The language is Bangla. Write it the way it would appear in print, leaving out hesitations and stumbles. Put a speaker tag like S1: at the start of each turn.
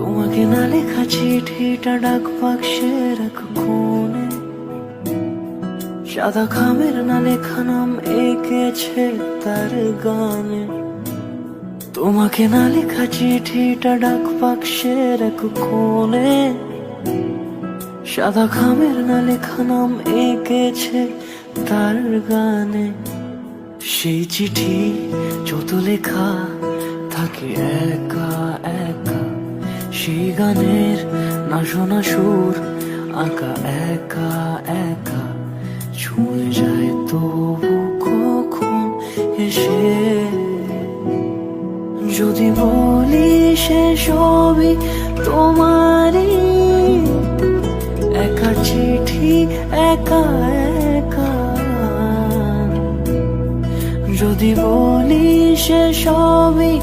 S1: তোমাকে না লেখা চিঠিটা ডাক বাক্সের এক কোণে, সাদা খামের না লেখা নাম এঁকেছে তার গানে। তোমাকে না লেখা চিঠিটা ডাক বাক্সের এক কোণে, সাদা খামের না লেখা নাম এঁকেছে তার গানে। সেই চিঠি যত লেখা থাকে একা একা, সেই গানের না শোনা সুর আঁকা একা একা, ছুঁয়ে যায় তবু কখন এসে। যদি বলি সে সবই তোমারই, একা চিঠি একা একা। যদি বলি সে সবই